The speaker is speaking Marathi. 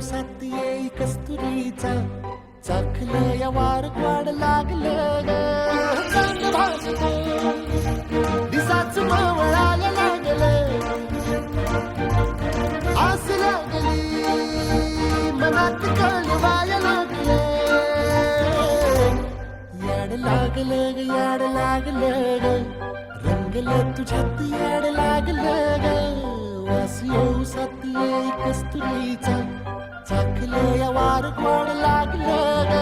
साथ येई कस्तुरीचा चाखलं या वार वाढ लागलं ग चांद भासतं दिसाच मावळायला लागलं आस लागली मनात कळवाया लागलं याड लागलं ग याड लागलं ग रंगलं तुझ्यात याड लागलं ग वास येऊ साथ येई कस्तुरीचा चाखलं या वार वाढ लागलं ग